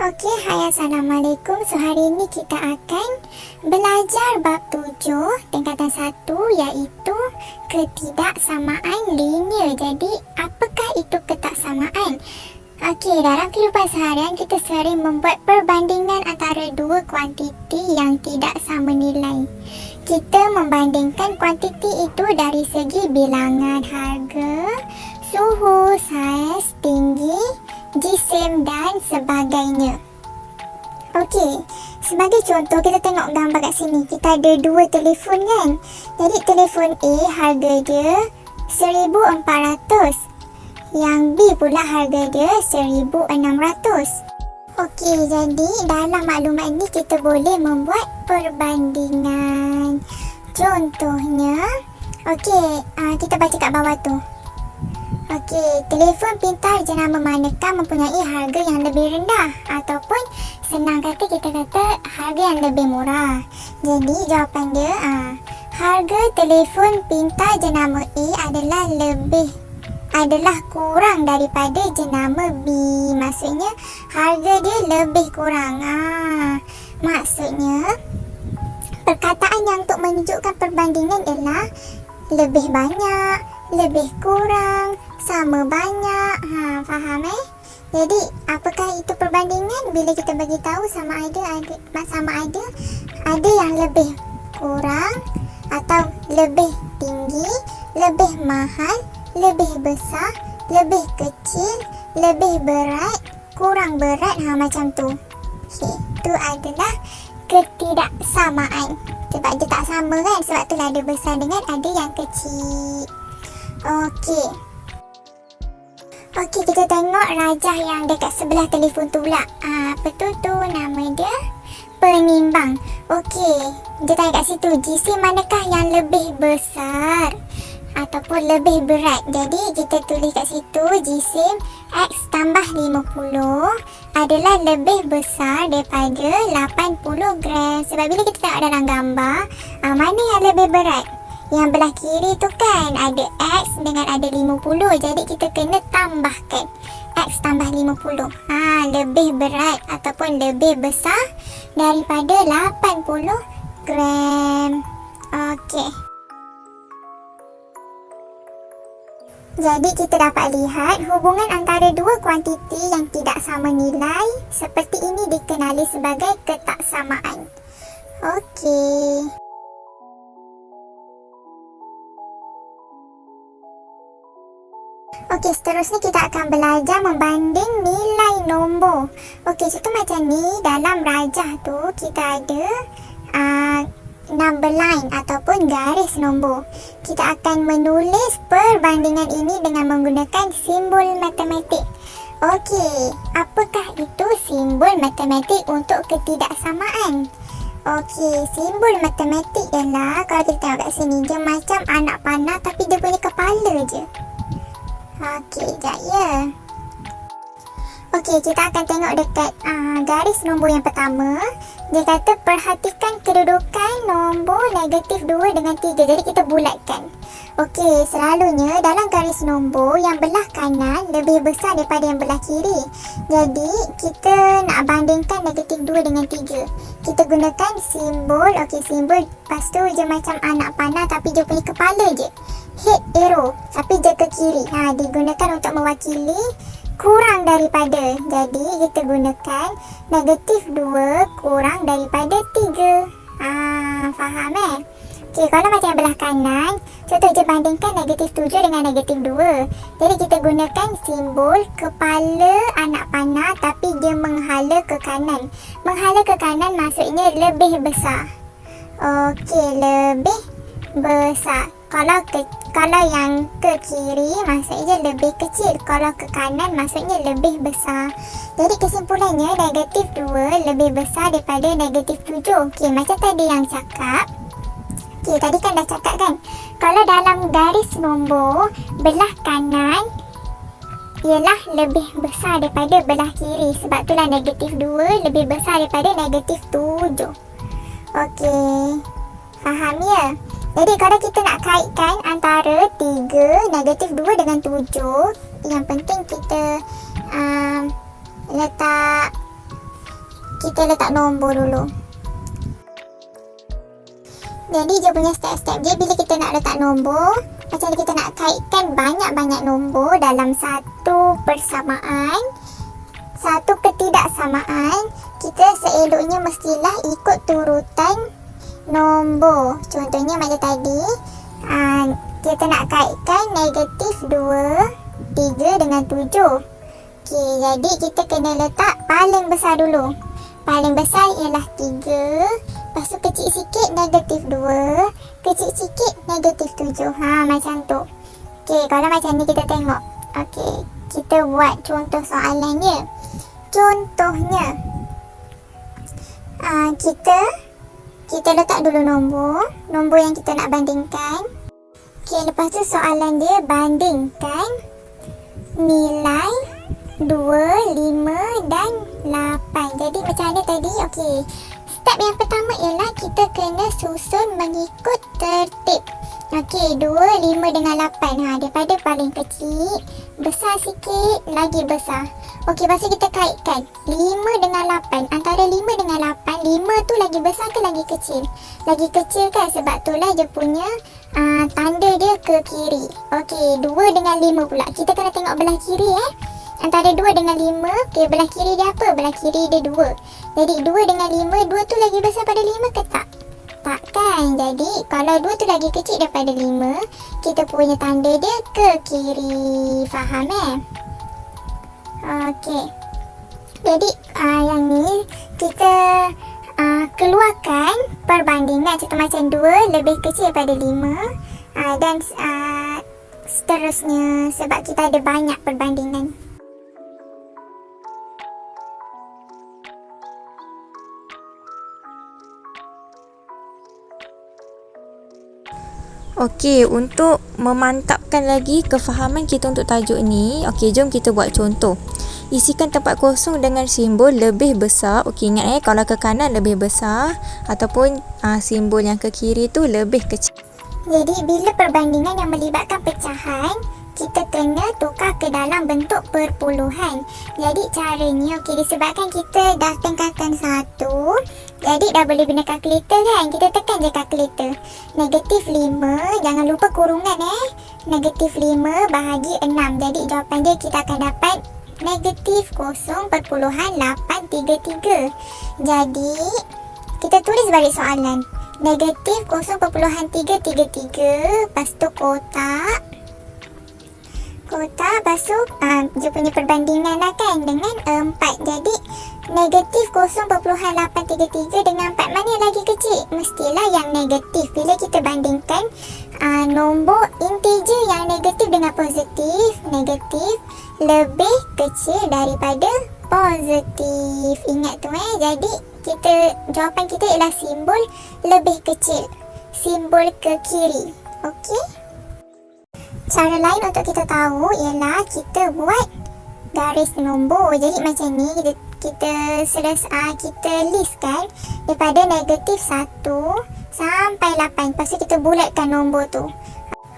Okey, hai Assalamualaikum. So hari ini kita akan belajar bab 7 tingkatan 1 iaitu ketidaksamaan linear. Jadi, apakah itu ketaksamaan? Okey, dalam kehidupan seharian kita sering membuat perbandingan antara dua kuantiti yang tidak sama nilai. Kita membandingkan kuantiti itu dari segi bilangan harga, suhu, saiz, tinggi, jisim dan sebagainya. Okey, sebagai contoh kita tengok gambar kat sini. Kita ada dua telefon kan. Jadi telefon A harga dia 1,400. Yang B pula harga dia 1,600. Okey, jadi dalam maklumat ini kita boleh membuat perbandingan. Contohnya, okey, kita baca kat bawah tu. Okey, telefon pintar jenama manakah mempunyai harga yang lebih rendah, ataupun senang kata kita kata harga yang lebih murah. Jadi jawapan dia harga telefon pintar jenama A adalah kurang daripada jenama B. Maksudnya harga dia lebih kurang. Maksudnya perkataan yang untuk menunjukkan perbandingan ialah lebih banyak, lebih kurang, sama banyak. Faham Jadi, apakah itu perbandingan? Bila kita bagi tahu sama ada yang lebih kurang atau lebih tinggi, lebih mahal, lebih besar, lebih kecil, lebih berat, kurang berat, macam tu. Okay, itu adalah ketidaksamaan. Sebab dia tak sama kan? Sebab tu ada besar dengan ada yang kecil. Okey. Okey, kita tengok rajah yang dekat sebelah telefon tu pula. Apa tu nama dia? Penimbang. Okey, dia tanya kat situ, jisim manakah yang lebih besar ataupun lebih berat? Jadi kita tulis kat situ, jisim X tambah 50 adalah lebih besar daripada 80 gram. Sebab bila kita tengok dalam gambar, mana yang lebih berat? Yang belah kiri tu kan ada X dengan ada 50. Jadi kita kena tambahkan X tambah 50. Lebih berat ataupun lebih besar daripada 80 gram. Okey. Jadi kita dapat lihat hubungan antara dua kuantiti yang tidak sama nilai seperti ini dikenali sebagai ketaksamaan. Okey. Okey, seterusnya kita akan belajar membanding nilai nombor. Okey, contoh macam ni, dalam rajah tu kita ada number line ataupun garis nombor. Kita akan menulis perbandingan ini dengan menggunakan simbol matematik. Okey, apakah itu simbol matematik untuk ketidaksamaan? Okey, simbol matematik ialah, kalau kita tengok kat sini, dia macam anak panah tapi dia punya kepala je. Okey, sekejap ya. Okey, kita akan tengok dekat garis nombor yang pertama. Dia kata perhatikan kedudukan nombor negatif 2 dengan 3. Jadi kita bulatkan. Okey, selalunya dalam garis nombor yang belah kanan lebih besar daripada yang belah kiri. Jadi kita nak bandingkan negatif 2 dengan 3. Kita gunakan simbol. Okey, simbol lepas tu dia macam anak panah tapi dia punya kepala je. Head arrow tapi dia ke kiri. Digunakan untuk mewakili kurang daripada. Jadi kita gunakan negatif 2 kurang daripada 3. Faham Okey, kalau macam yang belah kanan, contoh je bandingkan negatif 7 dengan negatif 2. Jadi kita gunakan simbol kepala anak panah tapi dia menghala ke kanan. Menghala ke kanan maksudnya lebih besar. Okey, lebih besar. Kalau yang ke kiri maksudnya lebih kecil. Kalau ke kanan maksudnya lebih besar. Jadi kesimpulannya negatif 2 lebih besar daripada negatif 7. Okey, macam tadi yang cakap. Okey, tadi kan dah cakap kan. Kalau dalam garis nombor belah kanan ialah lebih besar daripada belah kiri. Sebab itulah negatif 2 lebih besar daripada negatif 7. Okey, faham ya? Jadi kalau kita nak kaitkan antara 3, negatif 2 dengan 7, yang penting kita letak kita letak nombor dulu. Jadi dia punya step-step dia bila kita nak letak nombor, macam kita nak kaitkan banyak-banyak nombor dalam satu persamaan, satu ketidaksamaan, kita seeloknya mestilah ikut turutan nombor. Contohnya macam tadi, kita nak kaitkan negatif 2, 3 dengan 7. Okey, jadi kita kena letak paling besar dulu. Paling besar ialah 3, lepas tu kecil sikit negatif 2, kecil sikit negatif 7. Macam tu. Okey, kalau macam ni kita tengok. Okey, kita buat contoh soalan dia. Contohnya, kita letak dulu nombor yang kita nak bandingkan. Okey, lepas tu soalan dia bandingkan nilai 2, 5 dan 8. Jadi macam mana tadi? Okey, step yang pertama ialah kita kena susun mengikut tertib. Okey, 2, 5 dengan 8. Daripada paling kecil, besar sikit, lagi besar. Okey, lepas tu kita kaitkan 5 dengan 8. Antara 5 dengan 8, 5 tu lagi besar ke lagi kecil? Lagi kecil kan, sebab tu lah dia punya tanda dia ke kiri. Okey, 2 dengan 5 pula. Kita kena tengok belah kiri Antara 2 dengan 5, okey, belah kiri dia apa? Belah kiri dia 2. Jadi 2 dengan 5, 2 tu lagi besar pada 5 ke tak? Tak kan? Jadi kalau 2 tu lagi kecil daripada 5, kita punya tanda dia ke kiri. Faham Okey. Jadi yang ni kita keluarkan perbandingan contoh macam 2 lebih kecil daripada 5 dan seterusnya sebab kita ada banyak perbandingan. Okey, untuk memantapkan lagi kefahaman kita untuk tajuk ni, okey, jom kita buat contoh. Isikan tempat kosong dengan simbol lebih besar. Okey, ingat kalau ke kanan lebih besar ataupun simbol yang ke kiri tu lebih kecil. Jadi bila perbandingan yang melibatkan pecahan, kita kena tukar ke dalam bentuk perpuluhan. Jadi caranya, okey, disebabkan kita dah tingkatkan 1, jadi dah boleh guna kalkulator kan. Kita tekan je kalkulator. Negatif 5, jangan lupa kurungan Negatif 5 bahagi 6. Jadi jawapan dia kita akan dapat negatif 0.833. Jadi kita tulis balik soalan. Negatif 0.333, lepas tu kotak, lepas tu dia punya perbandingan lah kan dengan 4. Jadi negatif 0.833 dengan 4, mana yang lagi kecil? Mestilah yang negatif. Bila kita bandingkan nombor integer yang negatif dengan positif, negatif lebih kecil daripada positif. Ingat tu Jadi jawapan kita ialah simbol lebih kecil, simbol ke kiri. Okey. Cara lain untuk kita tahu ialah kita buat garis nombor. Jadi macam ni kita listkan daripada negatif 1 sampai 8. Lepas tu kita bulatkan nombor tu.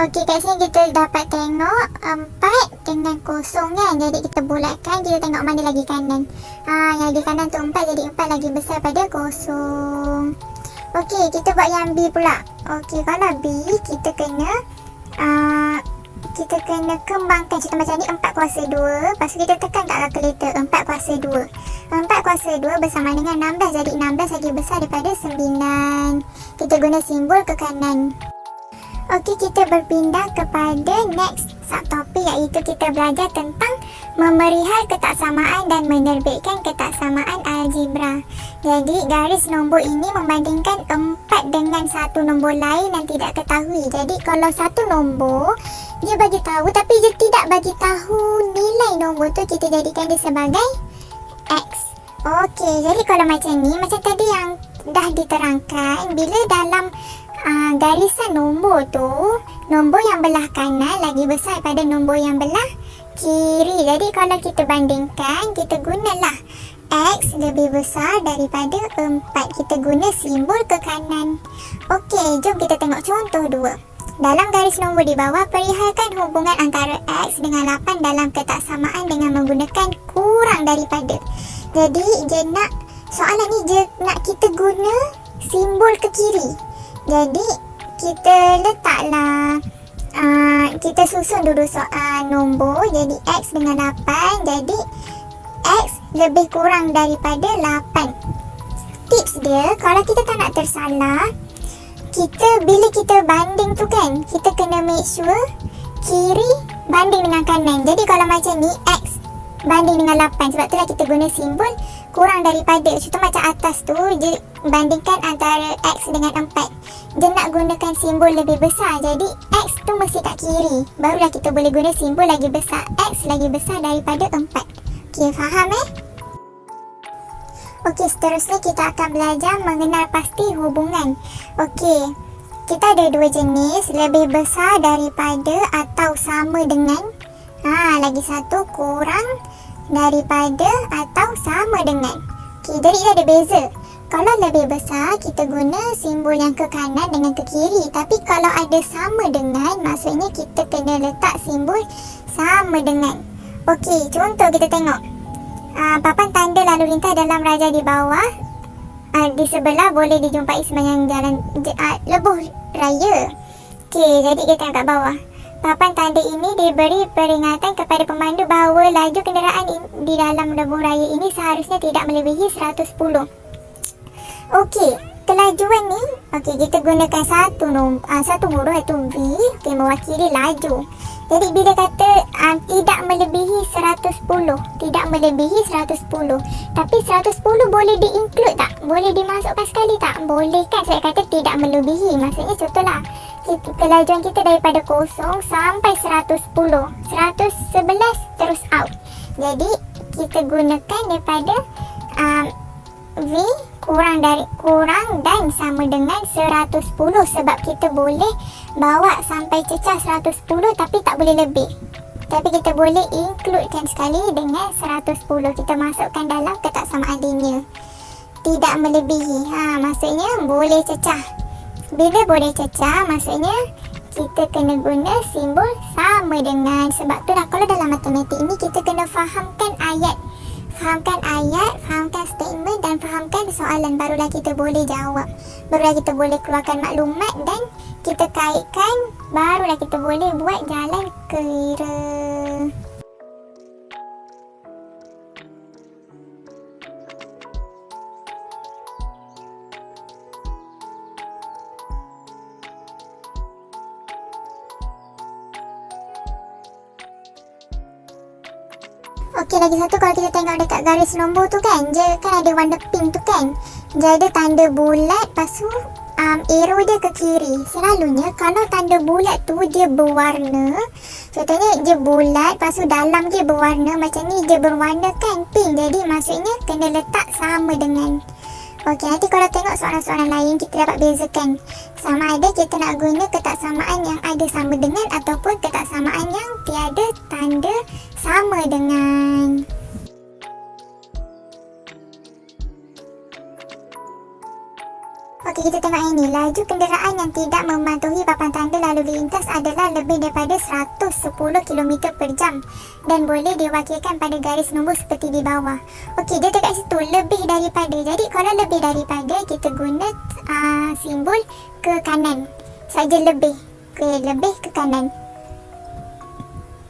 Okey, kat sini kita dapat tengok 4 dengan kosong kan. Jadi kita bulatkan, kita tengok mana lagi kanan. Yang di kanan tu 4, jadi 4 lagi besar pada kosong. Okey, kita buat yang B pula. Okey, kalau B kita kena kembangkan. Contoh macam ni 4 kuasa 2. Lepas tu kita tekan kat kalkulator 4 kuasa 2. 4 kuasa 2 bersama dengan 16. Jadi 16 lagi besar daripada 9. Kita guna simbol ke kanan. Okey, kita berpindah kepada next subtopik, iaitu kita belajar tentang memerihal ketaksamaan dan menerbitkan ketaksamaan algebra. Jadi garis nombor ini membandingkan 4 dengan satu nombor lain yang tidak ketahui. Jadi kalau satu nombor dia bagi tahu tapi dia tidak bagi tahu nilai nombor tu, kita jadikan dia sebagai X. Okey, jadi kalau macam ni, macam tadi yang dah diterangkan, bila dalam garisan nombor tu, nombor yang belah kanan lagi besar daripada nombor yang belah kiri. Jadi kalau kita bandingkan, kita gunalah X lebih besar daripada 4. Kita guna simbol ke kanan. Okey, jom kita tengok contoh 2. Dalam garis nombor di bawah, perihalkan hubungan antara X dengan 8 dalam ketaksamaan dengan menggunakan kurang daripada. Jadi dia nak soalan ni je nak kita guna simbol ke kiri. Jadi kita letaklah kita susun dulu soal nombor. Jadi X dengan 8, jadi X lebih kurang daripada 8. Tips dia, kalau kita tak nak tersalah, bila kita banding tu kan, kita kena make sure kiri banding dengan kanan. Jadi kalau macam ni, X banding dengan 8, sebab itulah kita guna simbol kurang daripada. Contoh macam atas tu, dia bandingkan antara X dengan 4. Dia nak gunakan simbol lebih besar, jadi X tu mesti kat kiri. Barulah kita boleh guna simbol lagi besar, X lagi besar daripada 4. Okey, faham Okey, seterusnya kita akan belajar mengenal pasti hubungan. Okey, kita ada dua jenis, lebih besar daripada atau sama dengan. Lagi satu kurang daripada atau sama dengan. Okey, jadi dia ada beza. Kalau lebih besar, kita guna simbol yang ke kanan dengan ke kiri. Tapi kalau ada sama dengan, maksudnya kita kena letak simbol sama dengan. Okey, contoh kita tengok. Papan tanda lalu lintas dalam raja di bawah. Di sebelah boleh dijumpai sepanjang jalan lebuh raya. Okey, jadi kita tengok kat bawah. Papan tanda ini diberi peringatan kepada pemandu bahawa laju kenderaan di dalam lebuh raya ini seharusnya tidak melebihi 110. Okey, kelajuan ni, kita gunakan satu huruf iaitu V, mewakili laju. Jadi bila kata tidak melebihi 110, tidak melebihi 110. Tapi 110 boleh di-include tak? Boleh dimasukkan sekali tak? Boleh kan? Saya kata tidak melebihi. Maksudnya contohlah, kelajuan kita daripada 0 sampai 110. 111 terus out. Jadi kita gunakan daripada V kurang dan sama dengan 110, sebab kita boleh bawa sampai cecah 110 tapi tak boleh lebih. Tapi kita boleh includekan sekali dengan 110. Kita masukkan dalam ketaksamaan linear. Tidak melebihi. Maksudnya boleh cecah. Bila boleh cecah, maksudnya kita kena guna simbol sama dengan. Sebab tu lah kalau dalam matematik ni kita kena fahamkan ayat, fahamkan statement dan fahamkan soalan, barulah kita boleh jawab. Barulah kita boleh keluarkan maklumat dan kita kaitkan, barulah kita boleh buat jalan kira. Okey, lagi satu, kalau kita tengok dekat garis nombor tu kan, dia kan ada warna pink tu kan. Dia ada tanda bulat, lepas tu arrow dia ke kiri. Selalunya kalau tanda bulat tu dia berwarna, contohnya dia bulat, lepas tu dalam dia berwarna macam ni, dia berwarna kan pink. Jadi maksudnya kena letak sama dengan. Okey, nanti kalau tengok soalan-soalan lain kita dapat bezakan sama ada kita nak guna ketaksamaan yang ada sama dengan ataupun ketaksamaan yang tiada tanda sama dengan. Okey, kita tengok yang ni. Laju kenderaan yang tidak mematuhi papan tanda lalu lintas adalah lebih daripada 110 km per jam dan boleh diwakilkan pada garis nombor seperti di bawah. Okey, dia dekat situ lebih daripada. Jadi kalau lebih daripada, kita guna simbol ke kanan saja, lebih ke kanan.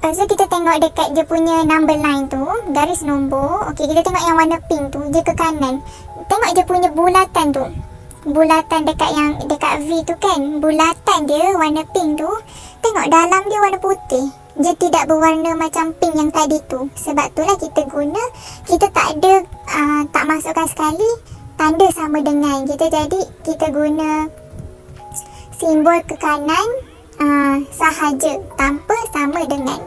Lepas tu kita tengok dekat dia punya number line tu, garis nombor. Okey, kita tengok yang warna pink tu, dia ke kanan. Tengok dia punya bulatan tu. Bulatan dekat V tu kan, bulatan dia warna pink tu. Tengok dalam dia warna putih. Dia tidak berwarna macam pink yang tadi tu. Sebab itulah kita guna, kita tak masukkan sekali tanda sama dengan kita. Jadi kita guna simbol ke kanan sahaja tanpa sama dengan.